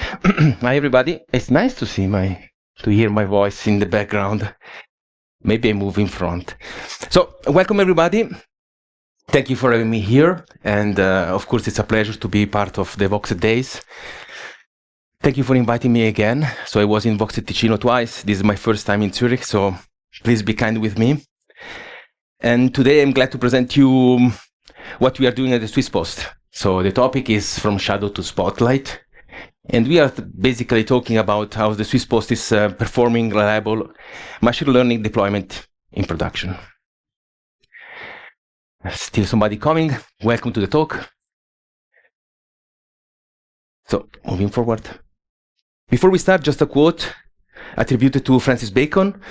Hi everybody. It's nice to hear my voice in the background. Maybe I move in front. So welcome everybody. Thank you for having me here, and of course it's a pleasure to be part of the Voxed Days. Thank you for inviting me again. So I was in Voxed Ticino twice. This is my first time in Zurich, so please be kind with me. And today I'm glad to present you what we are doing at the Swiss Post. So the topic is From Shadow to Spotlight. And we are basically talking about how the Swiss Post is performing reliable machine learning deployment in production. Still somebody coming. Welcome to the talk. So, moving forward. Before we start, just a quote attributed to Francis Bacon.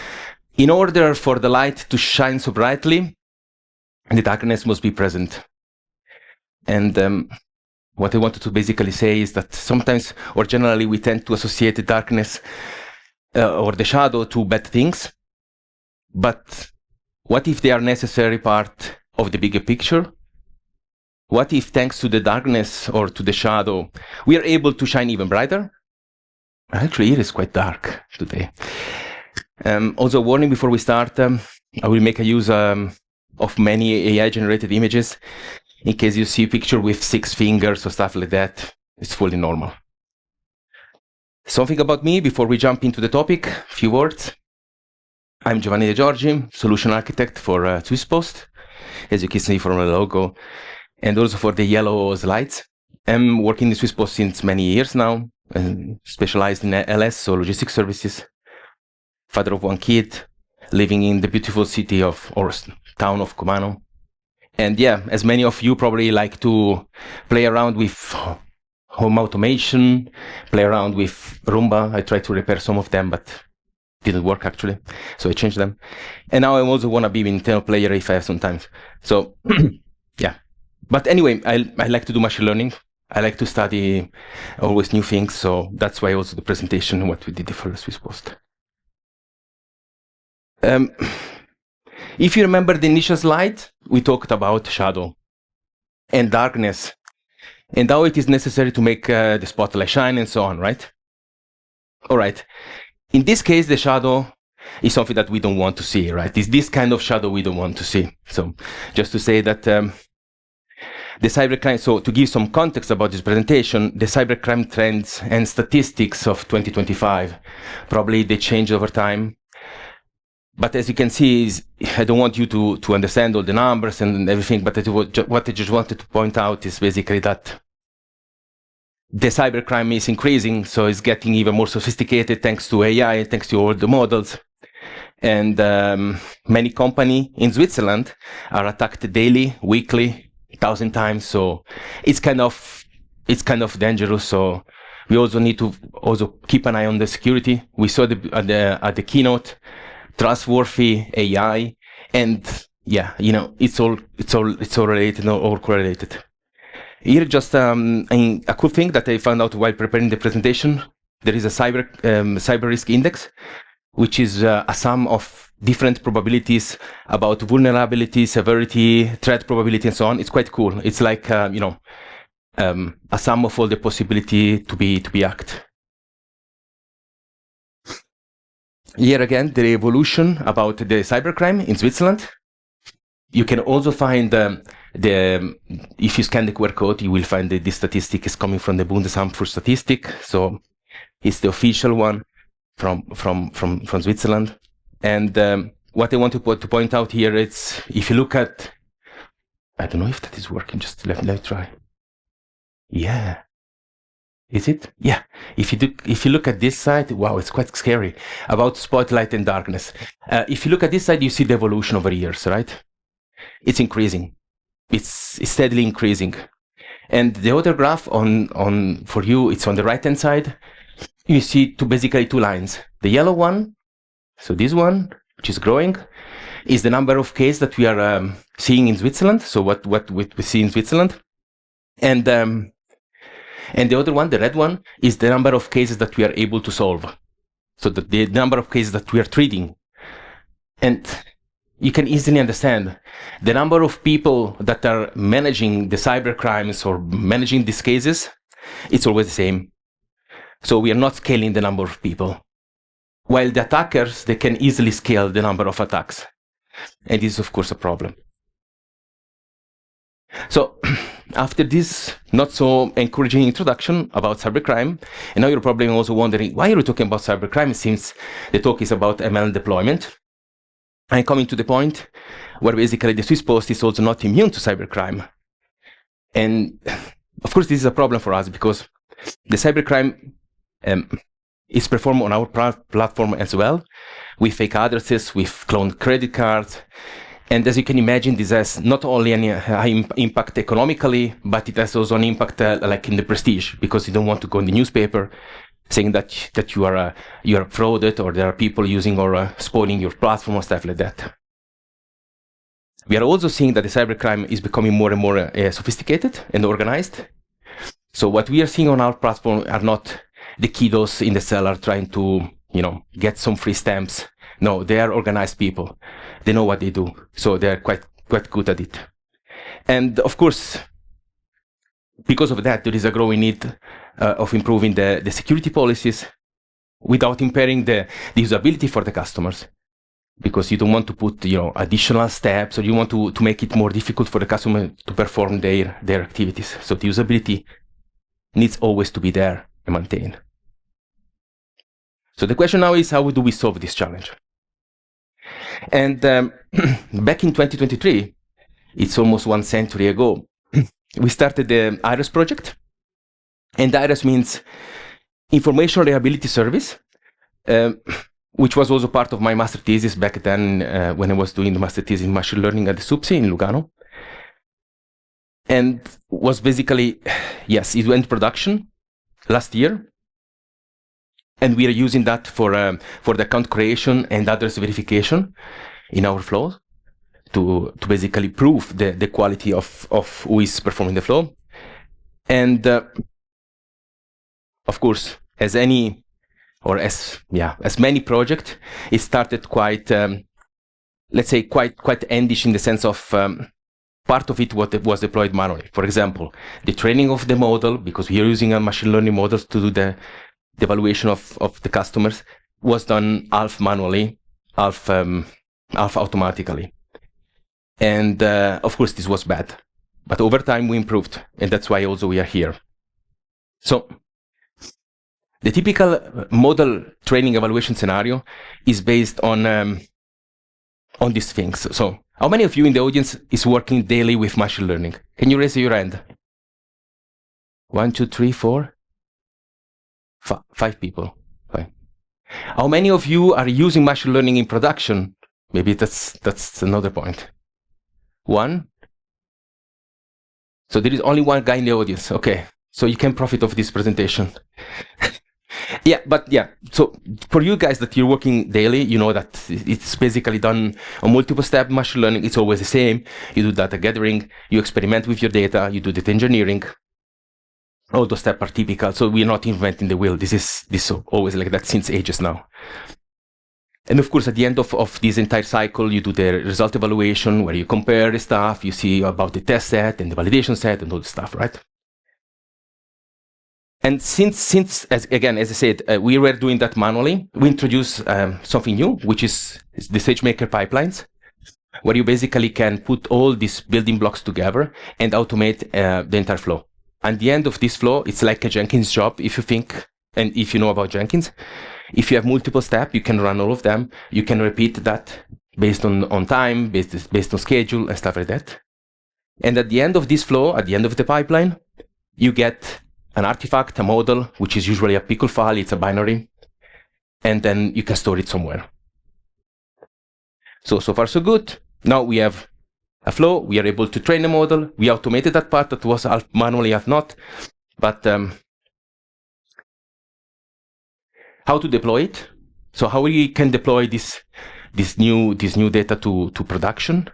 In order for the light to shine so brightly, the darkness must be present. And what I wanted to basically say is that sometimes, or generally, we tend to associate the darkness or the shadow to bad things. But what if they are necessary part of the bigger picture? What if, thanks to the darkness or to the shadow, we are able to shine even brighter? Actually, it is quite dark today. Also, warning before we start, I will make a use of many AI-generated images. In case you see a picture with 6 fingers or stuff like that, it's fully normal. Something about me before we jump into the topic, a few words. I'm Giovanni Degiorgi, solution architect for Swiss Post, as you can see from the logo, and also for the yellow slides. I'm working in Swiss Post since many years now, and specialized in LS, so logistics services. Father of 1 kid, living in the beautiful city of, or town of Comano. And yeah, as many of you probably like to play around with home automation, play around with Roomba. I tried to repair some of them, but didn't work actually. So I changed them. And now I also want to be an internal player if I have some time. So yeah. But anyway, I like to do machine learning. I like to study always new things. So that's why also the presentation, what we did for the Swiss Post. If you remember the initial slide, we talked about shadow and darkness and how it is necessary to make the spotlight shine and so on, right? All right. In this case, the shadow is something that we don't want to see, right? It's this kind of shadow we don't want to see. So just to say that the cybercrime, so to give some context about this presentation, the cybercrime trends and statistics of 2025, probably they change over time. But as you can see, I don't want you to understand all the numbers and everything, but what I just wanted to point out is basically that the cybercrime is increasing, so it's getting even more sophisticated thanks to AI, thanks to all the models. And many companies in Switzerland are attacked daily, weekly, 1,000 times. So it's kind of dangerous. So we also need to also keep an eye on the security. We saw at the keynote. Trustworthy AI, and yeah, you know, it's all related, all correlated. Here, just a cool thing that I found out while preparing the presentation. There is a cyber risk index, which is a sum of different probabilities about vulnerability, severity, threat probability, and so on. It's quite cool. It's like you know, a sum of all the possibility to be hacked. Here again, the evolution about the cybercrime in Switzerland. You can also find if you scan the QR code, you will find that this statistic is coming from the Bundesamt für Statistik. So it's the official one from Switzerland. And what I want to point out here is, if you look at, I don't know if that is working. Just let me try. Yeah. Is it? Yeah. If you look at this side, wow, it's quite scary about spotlight and darkness. If you look at this side, you see the evolution over years, right? It's increasing. It's steadily increasing. And the other graph on for you, it's on the right hand side. You see basically 2 lines. The yellow one, so this one, which is growing, is the number of cases that we are seeing in Switzerland. So what we see in Switzerland, and the other one, the red one, is the number of cases that we are able to solve. So the number of cases that we are treating. And you can easily understand the number of people that are managing the cyber crimes or managing these cases, it's always the same. So we are not scaling the number of people. While the attackers, they can easily scale the number of attacks. And this is, of course, a problem. So after this not so encouraging introduction about cybercrime, and now you're probably also wondering, why are we talking about cybercrime since the talk is about ML deployment? I'm coming to the point where basically the Swiss Post is also not immune to cybercrime. And of course, this is a problem for us because the cybercrime is performed on our platform as well, with fake addresses, with cloned credit cards. And as you can imagine, this has not only a high impact economically, but it has also an impact like in the prestige, because you don't want to go in the newspaper saying that you are frauded, or there are people using or spoiling your platform or stuff like that. We are also seeing that the cybercrime is becoming more and more sophisticated and organized. So what we are seeing on our platform are not the kiddos in the cellar trying to, get some free stamps. No, they are organized people. They know what they do. So they're quite good at it. And of course, because of that, there is a growing need of improving the security policies without impairing the usability for the customers. Because you don't want to put, additional steps, or you want to make it more difficult for the customer to perform their activities. So the usability needs always to be there and maintained. So the question now is, how do we solve this challenge? And back in 2023, it's almost 1 century ago, we started the IRIS project. And IRIS means Information Reliability Service, which was also part of my master thesis back then when I was doing the master thesis in machine learning at the SUPSI in Lugano. And was basically, yes, it went production last year. And we are using that for the account creation and address verification in our flow to basically prove the quality of who is performing the flow. And of course, as many projects, it started quite, let's say, quite endish in the sense of part of it was deployed manually. For example, the training of the model, because we are using a machine learning models to do the evaluation of the customers, was done half manually, half automatically. And of course, this was bad. But over time, we improved. And that's why also we are here. So the typical model training evaluation scenario is based on these things. So how many of you in the audience is working daily with machine learning? Can you raise your hand? 1, 2, 3, 4? 5 people. Fine. How many of you are using machine learning in production? Maybe that's another point. 1. So there is only 1 guy in the audience. Okay. So you can profit of this presentation. So for you guys that you're working daily, you know that it's basically done on multiple step machine learning. It's always the same. You do data gathering, you experiment with your data, you do data engineering. All those steps are typical. So we're not inventing the wheel. This is always like that since ages now. And of course, at the end of this entire cycle, you do the result evaluation where you compare the stuff, you see about the test set and the validation set and all the stuff, right? And since as I said, we were doing that manually, we introduced something new, which is the SageMaker pipelines, where you basically can put all these building blocks together and automate the entire flow. At the end of this flow, it's like a Jenkins job, if you think, and if you know about Jenkins. If you have multiple steps, you can run all of them. You can repeat that based on time, based on schedule and stuff like that. And at the end of this flow, at the end of the pipeline, you get an artifact, a model, which is usually a pickle file, it's a binary, and then you can store it somewhere. So far so good. Now we have a flow, we are able to train a model, we automated that part that was half manually, half not, but how to deploy it? So how we can deploy this new data to production?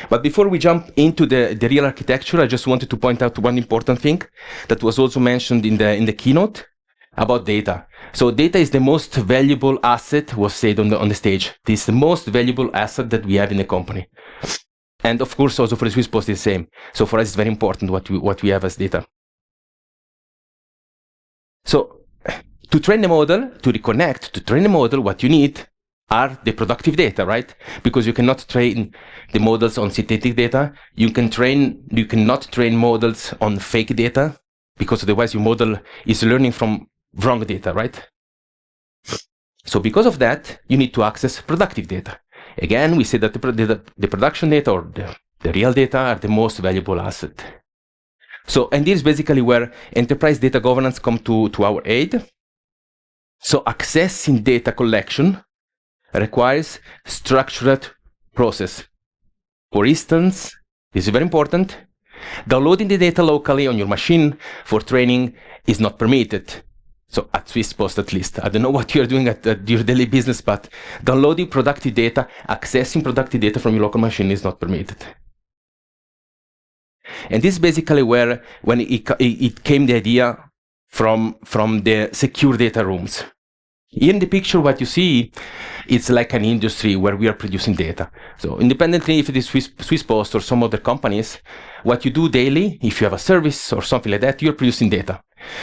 But before we jump into the real architecture, I just wanted to point out one important thing that was also mentioned in the keynote about data. So data is the most valuable asset, was said on the stage. This is the most valuable asset that we have in the company. And of course, also for the Swiss Post, it's the same. So for us, it's very important what we have as data. So to train the model, to reconnect, to train the model, what you need are the productive data, right? Because you cannot train the models on synthetic data. You cannot train models on fake data, because otherwise your model is learning from wrong data, right? So because of that, you need to access productive data. Again, we say that the production data, or the real data, are the most valuable asset. So, and this is basically where enterprise data governance come to our aid. So accessing data collection requires structured process. For instance, this is very important, downloading the data locally on your machine for training is not permitted. So at Swiss Post, at least. I don't know what you're doing at your daily business, but downloading productive data, accessing productive data from your local machine is not permitted. And this is basically where, when it came the idea from the secure data rooms. In the picture, what you see, it's like an industry where we are producing data. So independently, if it is Swiss Post or some other companies, what you do daily, if you have a service or something like that, you're producing data.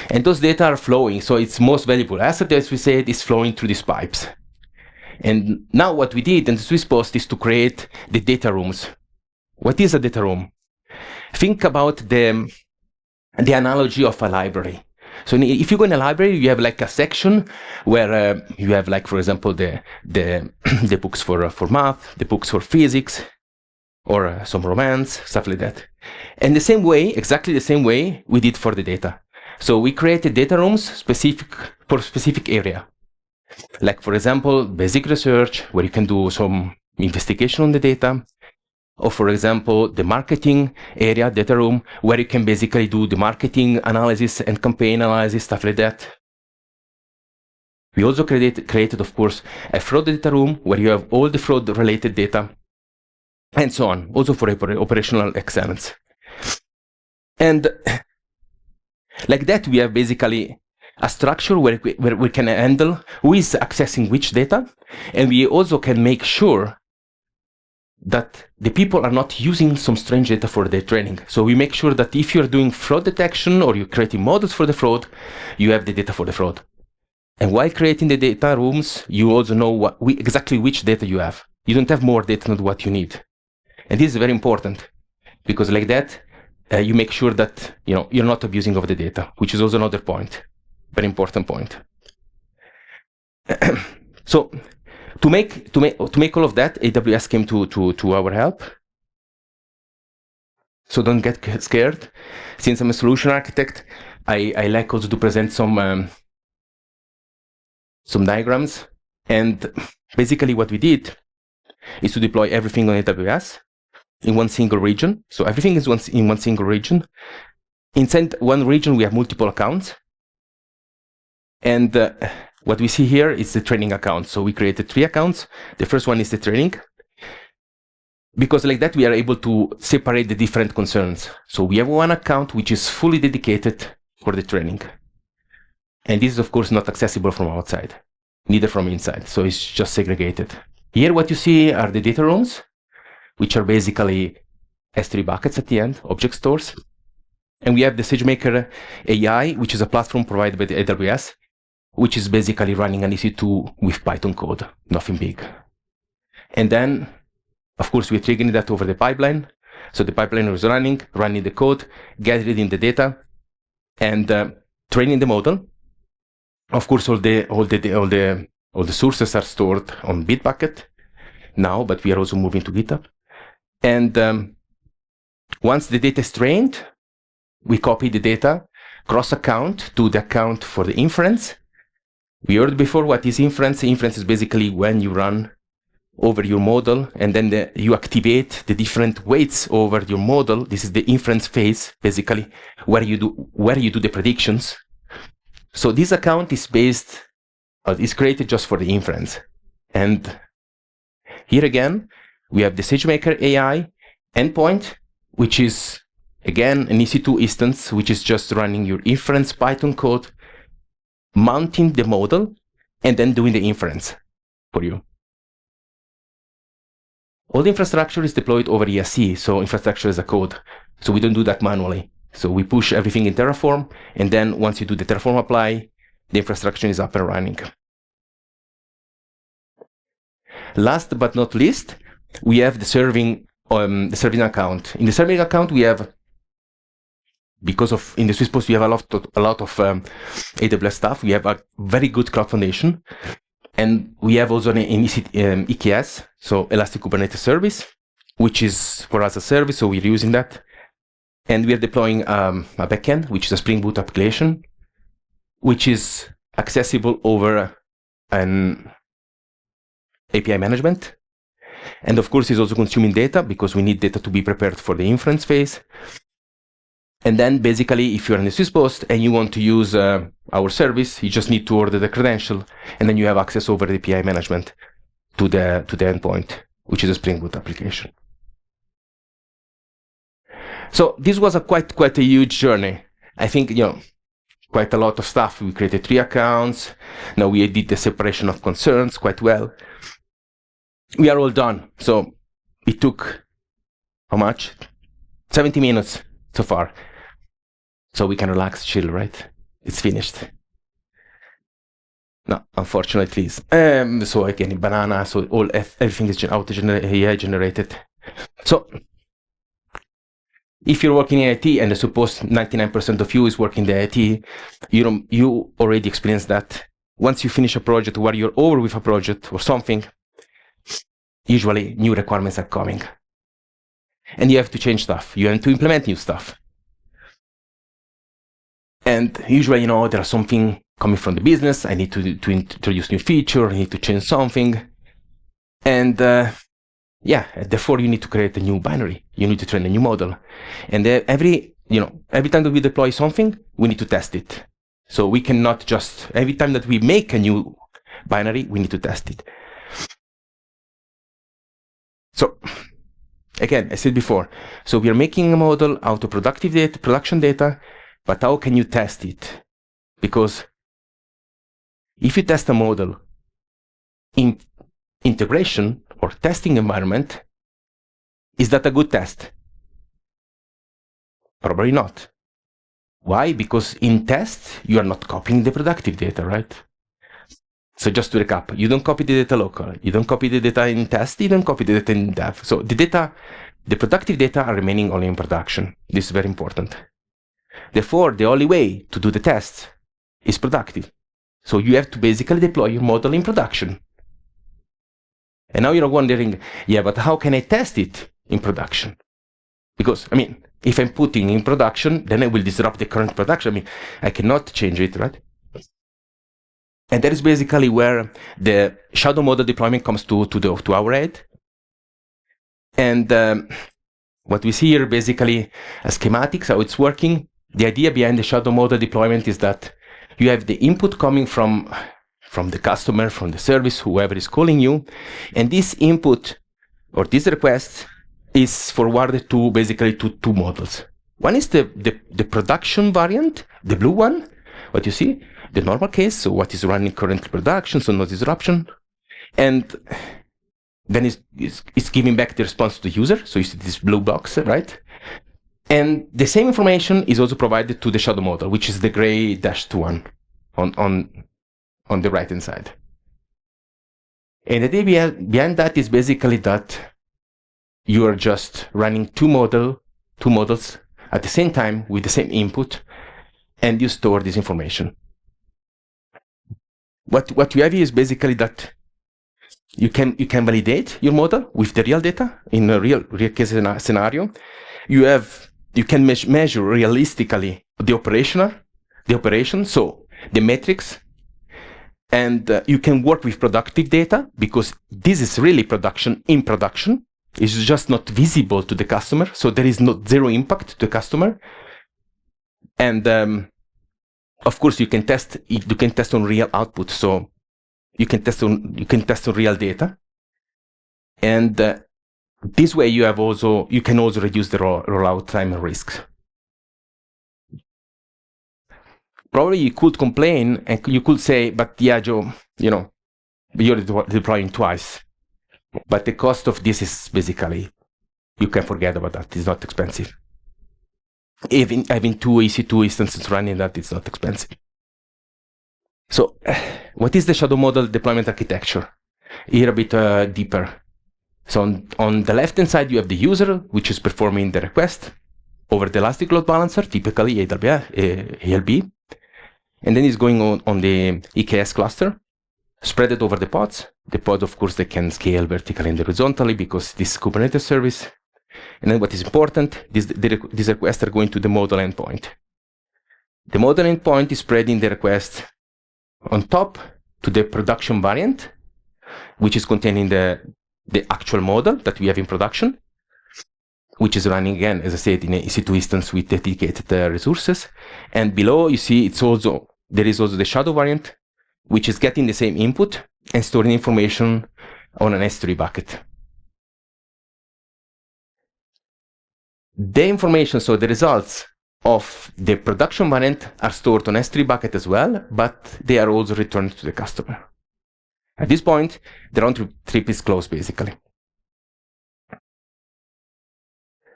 And those data are flowing. So it's most valuable asset, as we said, is flowing through these pipes. And now what we did in the Swiss Post is to create the data rooms. What is a data room? Think about the analogy of a library. So if you go in a library, you have like a section where you have, like, for example, the books for math, the books for physics, or some romance, stuff like that. And the same way, exactly the same way, we did for the data. So we created data rooms for specific area. Like, for example, basic research, where you can do some investigation on the data. Or, for example, the marketing area, data room, where you can basically do the marketing analysis and campaign analysis, stuff like that. We also created, of course, a fraud data room, where you have all the fraud-related data, and so on, also for operational excellence. And like that, we have basically a structure where we can handle who is accessing which data, and we also can make sure that the people are not using some strange data for their training. So we make sure that if you're doing fraud detection or you're creating models for the fraud, you have the data for the fraud. And while creating the data rooms, you also know exactly which data you have. You don't have more data than what you need. And this is very important, because like that, you make sure that you're not abusing of the data, which is also another point, very important point. So to make all of that, AWS came to our help. So don't get scared. Since I'm a solution architect, I like also to present some diagrams. And basically what we did is to deploy everything on AWS in one single region. So everything is in one single region. Inside one region, we have multiple accounts. And what we see here is the training account. So we created 3 accounts. The first one is the training, because like that we are able to separate the different concerns. So we have one account which is fully dedicated for the training. And this is, of course, not accessible from outside, neither from inside. So it's just segregated. Here what you see are the data rooms, which are basically S3 buckets at the end, object stores. And we have the SageMaker AI, which is a platform provided by the AWS, which is basically running an EC2 with Python code, nothing big. And then, of course, we're triggering that over the pipeline. So the pipeline is running the code, gathering the data, and training the model. Of course, all the sources are stored on Bitbucket now, but we are also moving to GitHub. And once the data is trained, we copy the data cross-account to the account for the inference. We heard before what is inference. Inference is basically when you run over your model and then you activate the different weights over your model. This is the inference phase, basically, where you do the predictions. So this account is created just for the inference. And here again, we have the SageMaker AI endpoint, which is again an EC2 instance, which is just running your inference Python code, mounting the model, and then doing the inference for you. All the infrastructure is deployed over ESC, so infrastructure as a code. So we don't do that manually. So we push everything in Terraform, and then once you do the Terraform apply, the infrastructure is up and running. Last but not least, we have the serving account. In the serving account, we have, because of in the Swiss Post we have a lot of AWS stuff. We have a very good cloud foundation, and we have also an EKS, so Elastic Kubernetes Service, which is for us a service, so we're using that. And we are deploying a backend, which is a Spring Boot application, which is accessible over an API management. And of course, it's also consuming data because we need data to be prepared for the inference phase. And then basically, if you're in the Swiss Post and you want to use our service, you just need to order the credential, and then you have access over the API management to the endpoint, which is a Spring Boot application. So this was a quite a huge journey. I think, quite a lot of stuff. We created 3 accounts. Now we did the separation of concerns quite well. We are all done. So it took, how much? 70 minutes so far. So we can relax, chill, right? It's finished. No, unfortunately, so again, banana, so everything is AI generated. So if you're working in IT, and I suppose 99% of you is working in the IT, you already experienced that. Once you finish a project, or you're over with a project or something, usually new requirements are coming. And you have to change stuff. You have to implement new stuff. And usually, there are something coming from the business. I need to introduce new feature. I need to change something. And therefore you need to create a new binary. You need to train a new model. And every time that we deploy something, we need to test it. So we cannot just, every time that we make a new binary, we need to test it. So again, I said before, so we are making a model out of production data, but how can you test it? Because if you test a model in integration or testing environment, is that a good test? Probably not. Why? Because in test, you are not copying the productive data, right? So just to recap, you don't copy the data locally, you don't copy the data in test, you don't copy the data in dev. So the productive data are remaining only in production. This is very important. Therefore, the only way to do the test is productive. So you have to basically deploy your model in production. And now you're wondering, but how can I test it in production? Because, if I'm putting in production, then I will disrupt the current production. I cannot change it, right? And that is basically where the shadow model deployment comes to our head. And what we see here, basically, a schematics, how it's working. The idea behind the shadow model deployment is that you have the input coming from the customer, from the service, whoever is calling you. And this input or this request is forwarded to basically to 2 models. One is the production variant, the blue one, what you see, the normal case, so what is running currently production, so no disruption. And then it's giving back the response to the user, so you see this blue box, right? And the same information is also provided to the shadow model, which is the gray dashed one on the right-hand side. And the idea behind that is basically that you are just running two models at the same time with the same input, and you store this information. What you have here is basically that you can validate your model with the real data in a real case scenario. You can measure realistically the operation, so the metrics, and you can work with productive data because this is really production in production. It's just not visible to the customer, so there is zero impact to the customer. And of course, you can test on real output, so you can test on real data. And this way, you can also reduce the rollout time and risks. Probably you could complain and you could say, "But yeah, Joe, you're deploying twice." But the cost of this is basically, you can forget about that. It's not expensive. Even having two EC2 instances running that, it's not expensive. So what is the shadow model deployment architecture? Here a bit deeper. So on the left-hand side, you have the user, which is performing the request over the elastic load balancer, typically ALB. And then it's going on the EKS cluster, spread it over the pods. The pod, of course, they can scale vertically and horizontally because this is Kubernetes service. And then what is important, these requests are going to the model endpoint. The model endpoint is spreading the request on top to the production variant, which is containing the actual model that we have in production, which is running again, as I said, in an EC2 instance with dedicated resources. And below, you see there is also the shadow variant, which is getting the same input and storing information on an S3 bucket. The information, so the results of the production variant, are stored on S3 bucket as well, but they are also returned to the customer. At this point, the round trip is closed, basically.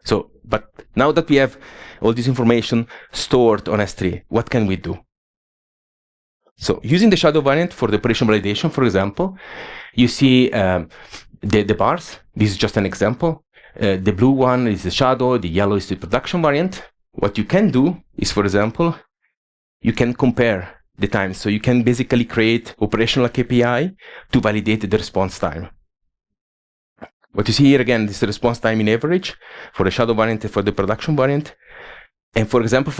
So, but now that we have all this information stored on S3, what can we do? So, using the shadow variant for the operation validation, for example, you see the bars. This is just an example. The blue one is the shadow, the yellow is the production variant. What you can do is, for example, you can compare the times. So you can basically create operational KPI to validate the response time. What you see here again is the response time in average for the shadow variant and for the production variant. And for example,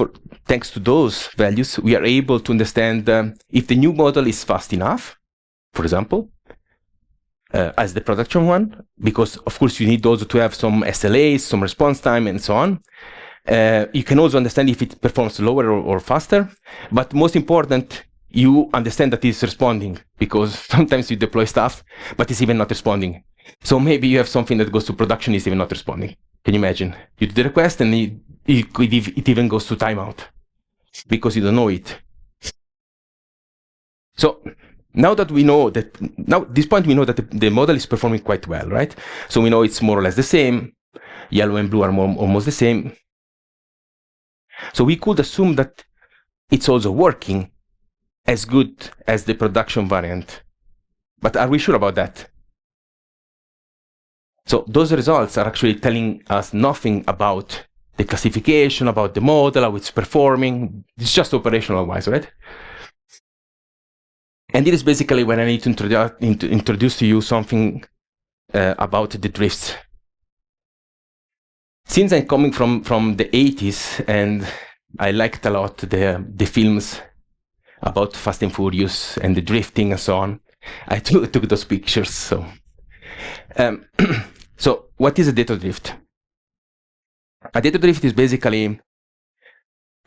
thanks to those values, we are able to understand if the new model is fast enough, for example, as the production one, because of course you need also to have some SLAs, some response time, and so on. You can also understand if it performs slower or faster, but most important, you understand that it's responding, because sometimes you deploy stuff, but it's even not responding. So maybe you have something that goes to production is even not responding. Can you imagine? You do the request and it even goes to timeout because you don't know it. So now that we know that, now at this point we know that the model is performing quite well, right? So we know it's more or less the same. Yellow and blue are almost the same. So we could assume that it's also working as good as the production variant. But are we sure about that? So those results are actually telling us nothing about the classification, about the model, how it's performing. It's just operational wise, right? And it is basically when I need to introduce to you something about the drifts. Since I'm coming from the 80s and I liked a lot the films about Fast and Furious and the drifting and so on, I took those pictures. So, so what is a data drift? A data drift is basically,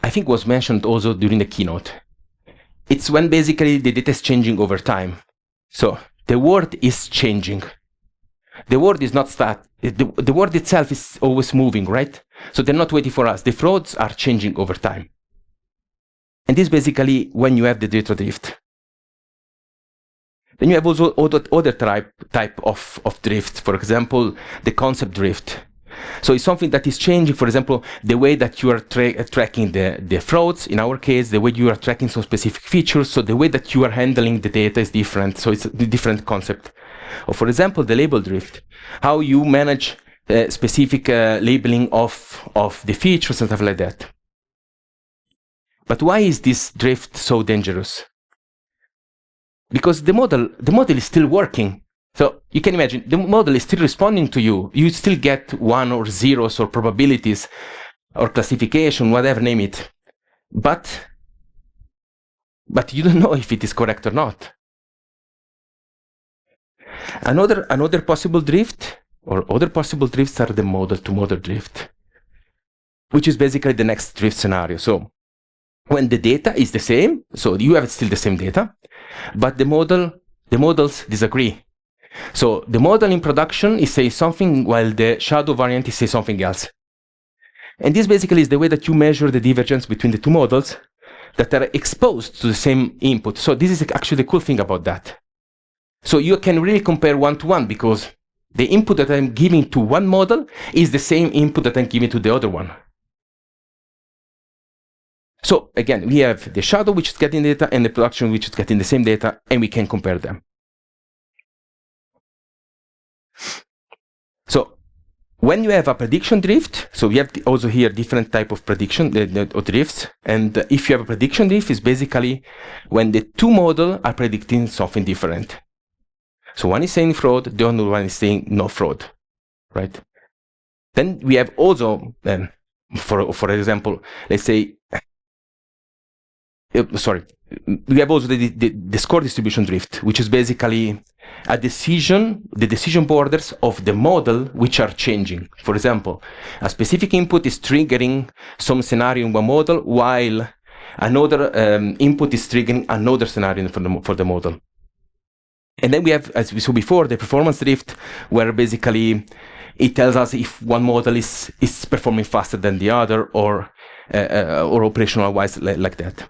I think was mentioned also during the keynote. It's when basically the data is changing over time. So the world is changing. The world is not static. The world itself is always moving, right? So they're not waiting for us. The frauds are changing over time. And this is basically when you have the data drift. Then you have also other type of drift. For example, the concept drift. So it's something that is changing, for example, the way that you are tracking the frauds, in our case, the way you are tracking some specific features. So the way that you are handling the data is different. So it's a different concept. Or for example, the label drift, how you manage specific labeling of the features and stuff like that. But why is this drift so dangerous? Because the model is still working. So you can imagine the model is still responding to you. You still get 1 or 0s or probabilities or classification, whatever, name it. But you don't know if it is correct or not. Another possible drift, or other possible drifts, are the model-to-model drift, which is basically the next drift scenario. So when the data is the same, so you have still the same data, but the models disagree. So the model in production is saying something while the shadow variant is saying something else. And this basically is the way that you measure the divergence between the two models that are exposed to the same input. So this is actually the cool thing about that. So you can really compare one-to-one because the input that I'm giving to one model is the same input that I'm giving to the other one. So again, we have the shadow which is getting data and the production which is getting the same data, and we can compare them. So when you have a prediction drift, so we have also here different type of prediction or drifts, and if you have a prediction drift, it's basically when the two models are predicting something different. So one is saying fraud, the other one is saying no fraud, right? Then we have also, for example, let's say, we have also the score distribution drift, which is basically the decision borders of the model which are changing. For example, a specific input is triggering some scenario in one model, while another input is triggering another scenario for the model. And then we have, as we saw before, the performance drift, where basically it tells us if one model is performing faster than the other, or operational wise like that.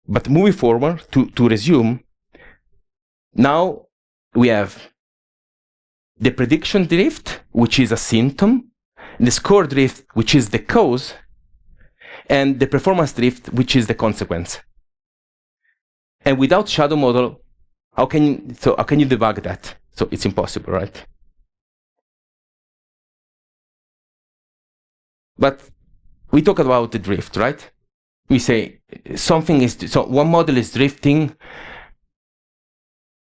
But moving forward, to resume, now we have the prediction drift, which is a symptom, the score drift, which is the cause, and the performance drift, which is the consequence. And without shadow model, how can you debug that? So it's impossible, right? But we talk about the drift, right? We say one model is drifting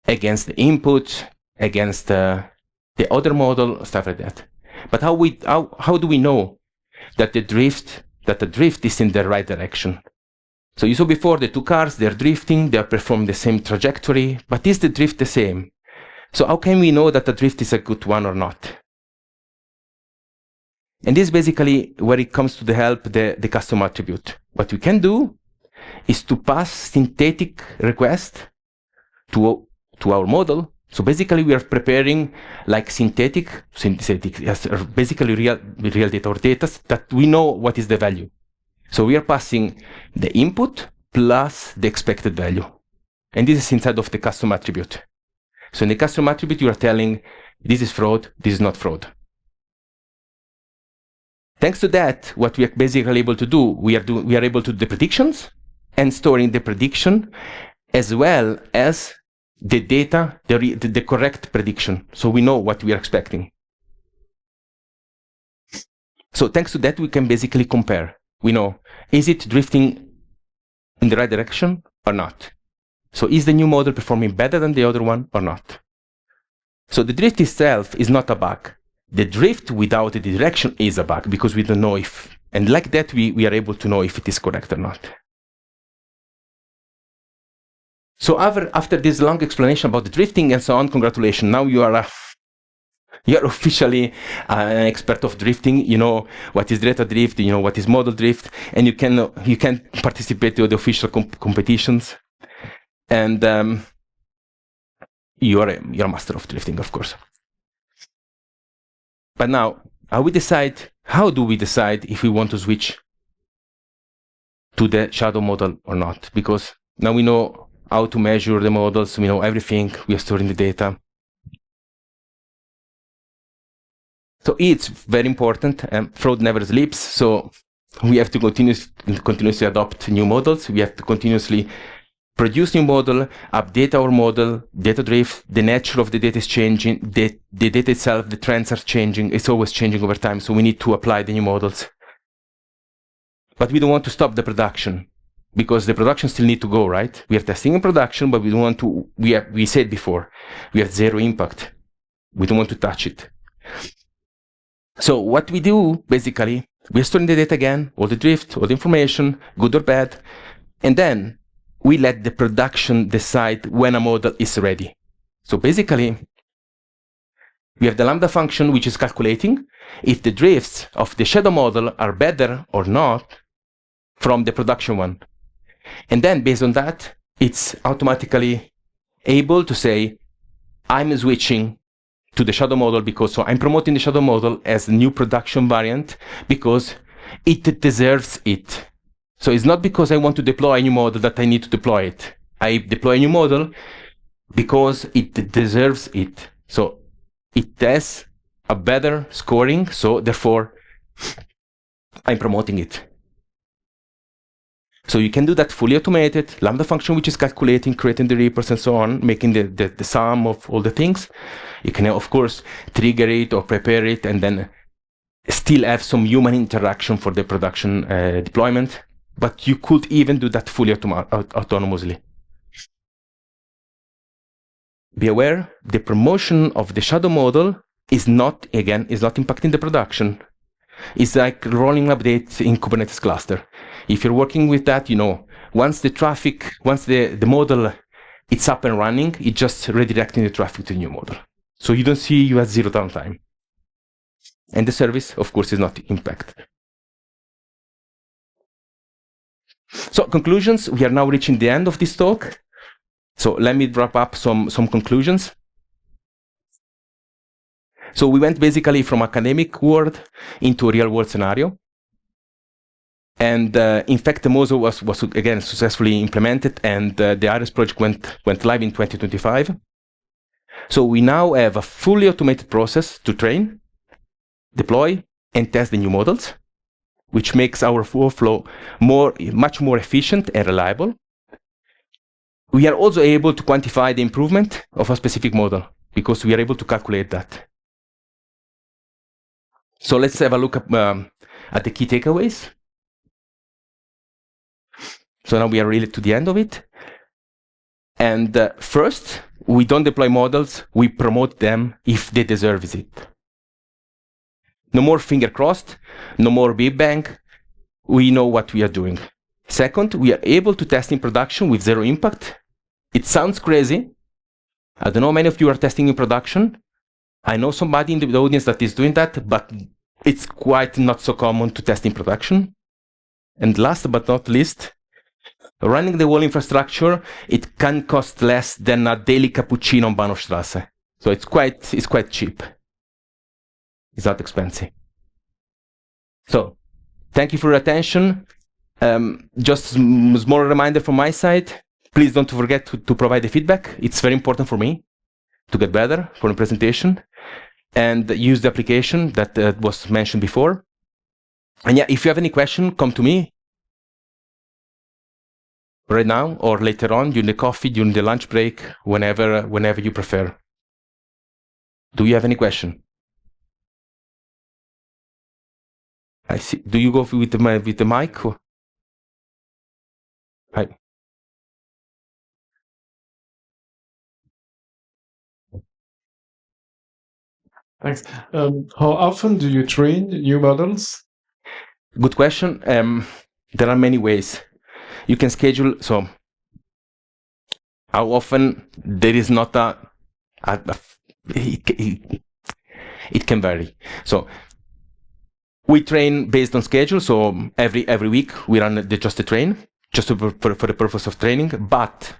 against the input, against the other model, stuff like that. But how do we know that the drift is in the right direction? So you saw before the two cars, they're drifting, they perform the same trajectory, but is the drift the same? So how can we know that the drift is a good one or not? And this is basically where it comes to the help the custom attribute. What we can do is to pass synthetic request to our model. So basically we are preparing like synthetic, basically real data or data that we know what is the value. So we are passing the input plus the expected value. And this is inside of the custom attribute. So in the custom attribute, you are telling this is fraud, this is not fraud. Thanks to that, what we are basically able to do, we are able to do the predictions and storing the prediction as well as the data, the correct prediction. So we know what we are expecting. So thanks to that, we can basically compare. We know, is it drifting in the right direction or not? So is the new model performing better than the other one or not? So the drift itself is not a bug. The drift without the direction is a bug, because we don't know if, and like that we are able to know if it is correct or not. So after this long explanation about the drifting and so on, congratulations, now you are officially an expert of drifting. You know what is data drift, you know what is model drift, and you can participate in the official competitions, and you're a master of drifting, of course. But now, how do we decide if we want to switch to the shadow model or not? Because now we know how to measure the models, we know everything, we are storing the data. So it's very important, fraud never sleeps, so we have to continuously adopt new models, we have to continuously produce new model, update our model, data drift, the nature of the data is changing, the data itself, the trends are changing, it's always changing over time, so we need to apply the new models. But we don't want to stop the production, because the production still need to go, right? We are testing in production, but we don't want to, we said before, we have zero impact. We don't want to touch it. So what we do, basically, we're storing the data again, all the drift, all the information, good or bad, and then we let the production decide when a model is ready. So basically, we have the lambda function, which is calculating if the drifts of the shadow model are better or not from the production one. And then based on that, it's automatically able to say, I'm switching to the shadow model because, so I'm promoting the shadow model as a new production variant because it deserves it. So it's not because I want to deploy a new model that I need to deploy it. I deploy a new model because it deserves it. So it has a better scoring, so therefore I'm promoting it. So you can do that fully automated, Lambda function which is calculating, creating the reports and so on, making the sum of all the things. You can, of course, trigger it or prepare it and then still have some human interaction for the production deployment. But you could even do that fully autonomously. Be aware, the promotion of the shadow model is not impacting the production. It's like rolling updates in Kubernetes cluster. If you're working with that, once the model it's up and running, it's just redirecting the traffic to the new model. So you don't see you have zero downtime. And the service, of course, is not impacted. So conclusions, we are now reaching the end of this talk. So let me wrap up some conclusions. So we went basically from academic world into a real world scenario. And in fact, the model was again successfully implemented, and the Iris project went live in 2025. So we now have a fully automated process to train, deploy, and test the new models, which makes our workflow much more efficient and reliable. We are also able to quantify the improvement of a specific model because we are able to calculate that. So let's have a look at the key takeaways. So now we are really to the end of it. And first, we don't deploy models, we promote them if they deserve it. No more finger crossed, no more big bang. We know what we are doing. Second, we are able to test in production with zero impact. It sounds crazy. I don't know many of you are testing in production. I know somebody in the audience that is doing that, but it's quite not so common to test in production. And last but not least, running the whole infrastructure, it can cost less than a daily cappuccino on Bahnhofstrasse. So it's quite cheap. It's not expensive. So thank you for your attention. Just a small reminder from my side. Please don't forget to provide the feedback. It's very important for me to get better for the presentation, and use the application that was mentioned before. And yeah, if you have any question, come to me right now or later on during the coffee, during the lunch break, whenever you prefer. Do you have any question? I see. Do you go with the mic? Or? Hi. Thanks. How often do you train new models? Good question. There are many ways. You can schedule. So, how often? There is not it can vary. So, we train based on schedule. So every week we run just a train, just for the purpose of training. But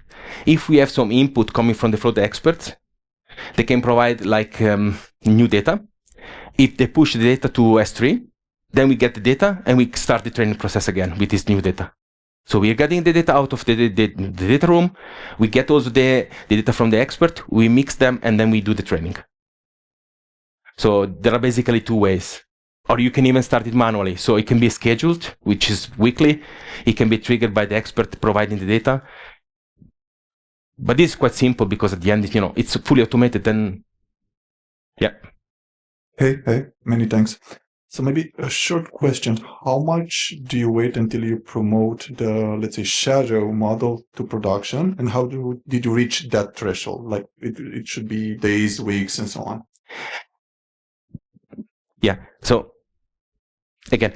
if we have some input coming from the fraud experts, they can provide like new data. If they push the data to S3, then we get the data and we start the training process again with this new data. So we are getting the data out of the data room. We get also the data from the expert. We mix them and then we do the training. So there are basically two ways. Or you can even start it manually. So it can be scheduled, which is weekly. It can be triggered by the expert providing the data. But this is quite simple because at the end, it's fully automated. And yeah. Hey, many thanks. So maybe a short question. How much do you wait until you promote the, let's say, shadow model to production? And how did you reach that threshold? Like it should be days, weeks, and so on. Yeah. So again,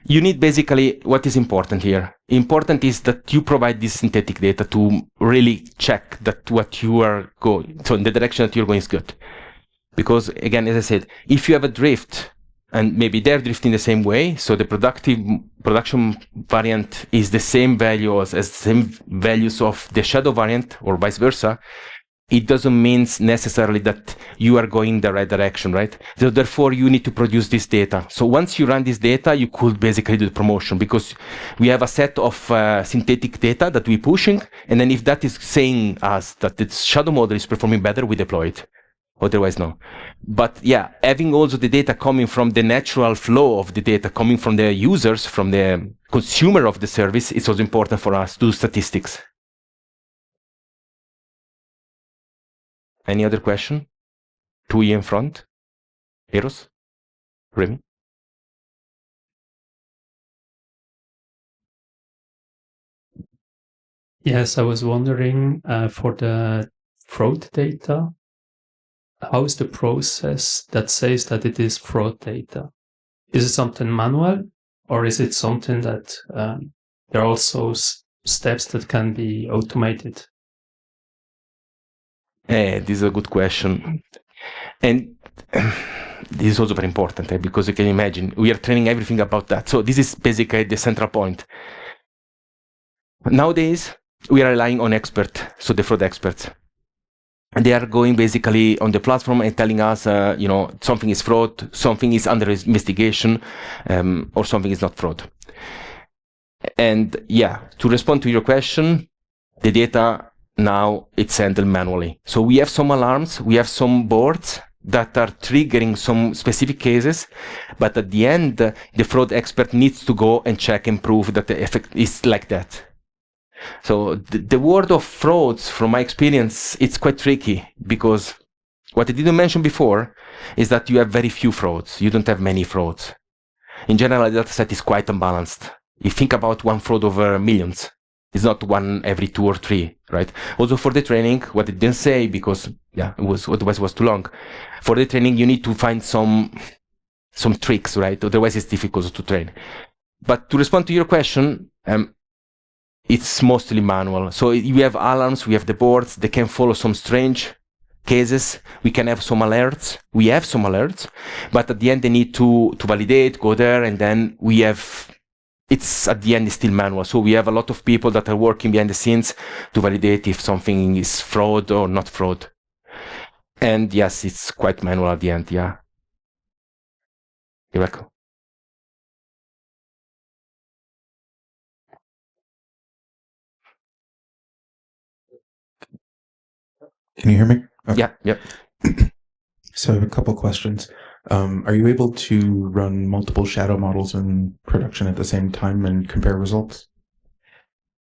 you need basically what is important here. Important is that you provide this synthetic data to really check that what you are going, so in the direction that you're going is good. Because again, as I said, if you have a drift, and maybe they're drifting the same way, so the production variant is the same values as the same values of the shadow variant, or vice versa, it doesn't mean necessarily that you are going the right direction, right? So therefore, you need to produce this data. So once you run this data, you could basically do the promotion because we have a set of synthetic data that we're pushing, and then if that is saying us that the shadow model is performing better, we deploy it. Otherwise, no. But yeah, having also the data coming from the natural flow of the data coming from the users, from the consumer of the service, is also important for us to do statistics. Any other question? 2E in front? Eros? Remy? Yes, I was wondering for the fraud data, how is the process that says that it is fraud data? Is it something manual, or is it something that there are also steps that can be automated? This is a good question. And this is also very important because you can imagine we are training everything about that. So this is basically the central point. Nowadays, we are relying on experts, so the fraud experts. And they are going basically on the platform and telling us, something is fraud, something is under investigation, or something is not fraud. And yeah, to respond to your question, the data now it's handled manually. So we have some alarms, we have some boards that are triggering some specific cases, but at the end, the fraud expert needs to go and check and prove that the effect is like that. So the word of frauds, from my experience, it's quite tricky because what I didn't mention before is that you have very few frauds. You don't have many frauds. In general, the dataset is quite unbalanced. You think about one fraud over millions. It's not one every 2 or 3, right? Also for the training, what I didn't say because otherwise it was too long. For the training, you need to find some tricks, right? Otherwise, it's difficult to train. But to respond to your question, it's mostly manual. So we have alarms, we have the boards, they can follow some strange cases, we can have some alerts. We have some alerts, but at the end they need to validate, go there, and then we have, it's at the end it's still manual. So we have a lot of people that are working behind the scenes to validate if something is fraud or not fraud. And yes, it's quite manual at the end, yeah. You're welcome. Can you hear me? Okay. Yeah. So I have a couple questions. Are you able to run multiple shadow models in production at the same time and compare results?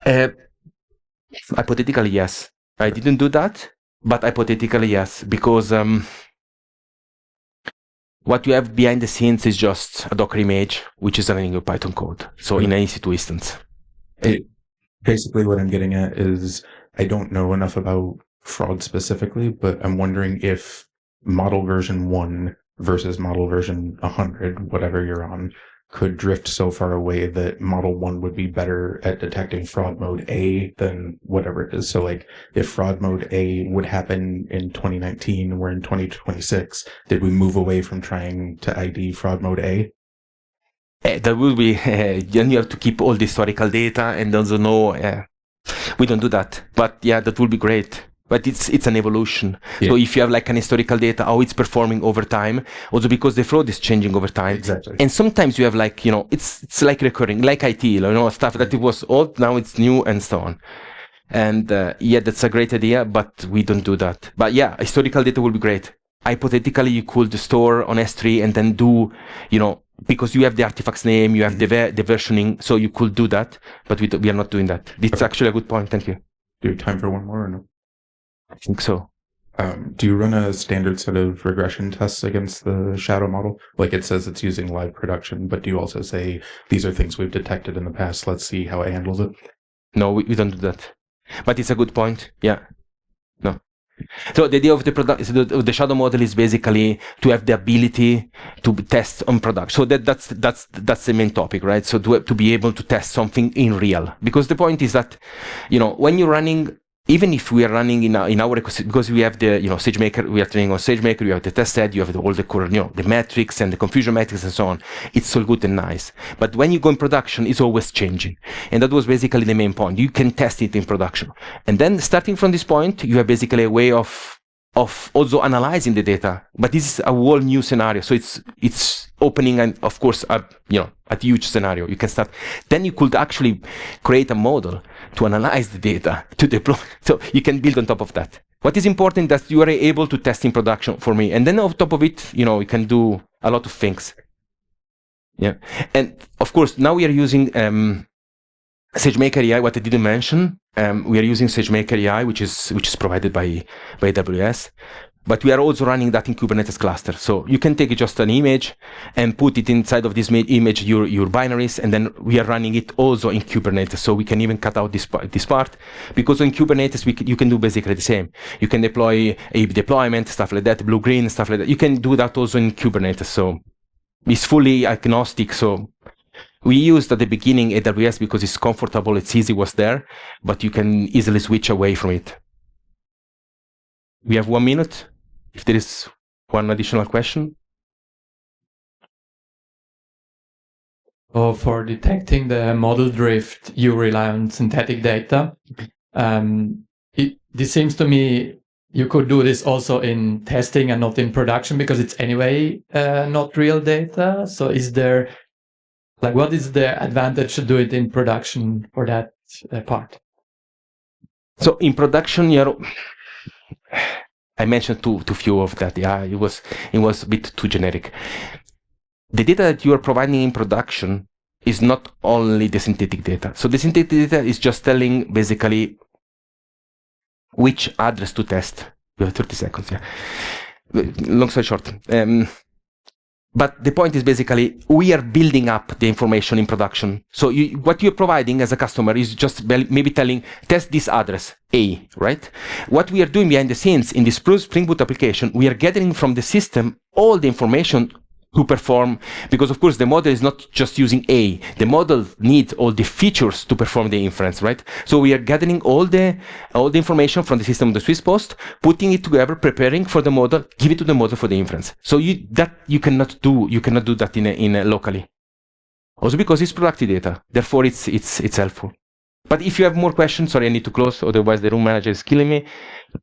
Hypothetically, yes. I didn't do that, but hypothetically, yes, because what you have behind the scenes is just a Docker image, which is running your Python code. So in an EC2 instance. Basically, what I'm getting at is I don't know enough about fraud specifically, but I'm wondering if model version 1 versus model version 100, whatever you're on, could drift so far away that model 1 would be better at detecting fraud mode A than whatever it is. So like if fraud mode A would happen in 2019, we're in 2026, did we move away from trying to ID fraud mode A? That will be, then you have to keep all the historical data and also know, we don't do that. But yeah, that would be great. But it's an evolution. Yeah. So if you have like an historical data, how it's performing over time, also because the fraud is changing over time. Exactly. And sometimes you have like, it's like recurring, like IT, stuff that it was old, now it's new and so on. And that's a great idea, but we don't do that. But yeah, historical data will be great. Hypothetically, you could store on S3 and then do, because you have the artifact's name, you have the versioning, so you could do that, but we are not doing that. It's actually a good point. Thank you. Do you have time for one more or no? I think so. Do you run a standard set of regression tests against the shadow model? Like it says it's using live production, but do you also say, these are things we've detected in the past, let's see how it handles it? No, we don't do that. But it's a good point. Yeah. No. So the idea of the shadow model is basically to have the ability to test on production. So that's the main topic, right? So to be able to test something in real, because the point is that, when you're running, even if we are running in our ecosystem, because we have the SageMaker, we are training on SageMaker, you have the test set, you have all the the metrics and the confusion metrics and so on. It's all good and nice, but when you go in production, it's always changing, and that was basically the main point. You can test it in production, and then starting from this point, you have basically a way of also analyzing the data. But this is a whole new scenario, so it's opening, and of course, a huge scenario. You can start. Then you could actually create a model to analyze the data, to deploy. So you can build on top of that. What is important that you are able to test in production for me, and then on top of it, you can do a lot of things. Yeah, and of course now we are using SageMaker AI. What I didn't mention, we are using SageMaker AI, which is provided by AWS. But we are also running that in Kubernetes cluster. So you can take just an image and put it inside of this image, your binaries, and then we are running it also in Kubernetes. So we can even cut out this part, because in Kubernetes, you can do basically the same. You can deploy a deployment, stuff like that, blue-green, stuff like that. You can do that also in Kubernetes. So it's fully agnostic. So we used at the beginning AWS because it's comfortable, it's easy, was there, but you can easily switch away from it. We have 1 minute. If there is one additional question. For detecting the model drift, you rely on synthetic data. This seems to me you could do this also in testing and not in production, because it's anyway not real data. So is there, what is the advantage to do it in production for that part? So in production, I mentioned too few of that. Yeah, it was a bit too generic. The data that you are providing in production is not only the synthetic data. So the synthetic data is just telling basically which address to test. We have 30 seconds. Yeah. Long story short. But the point is basically we are building up the information in production. So what you're providing as a customer is just maybe telling, test this address, A, right? What we are doing behind the scenes in this Spring Boot application, we are gathering from the system all the information to perform, because of course the model is not just using A. The model needs all the features to perform the inference, right? So we are gathering all the information from the system of the Swiss Post, putting it together, preparing for the model, give it to the model for the inference. So you cannot do that in locally. Also because it's productive data, therefore it's helpful. But if you have more questions, sorry, I need to close, otherwise the room manager is killing me.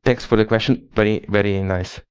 Thanks for the question, very, very nice.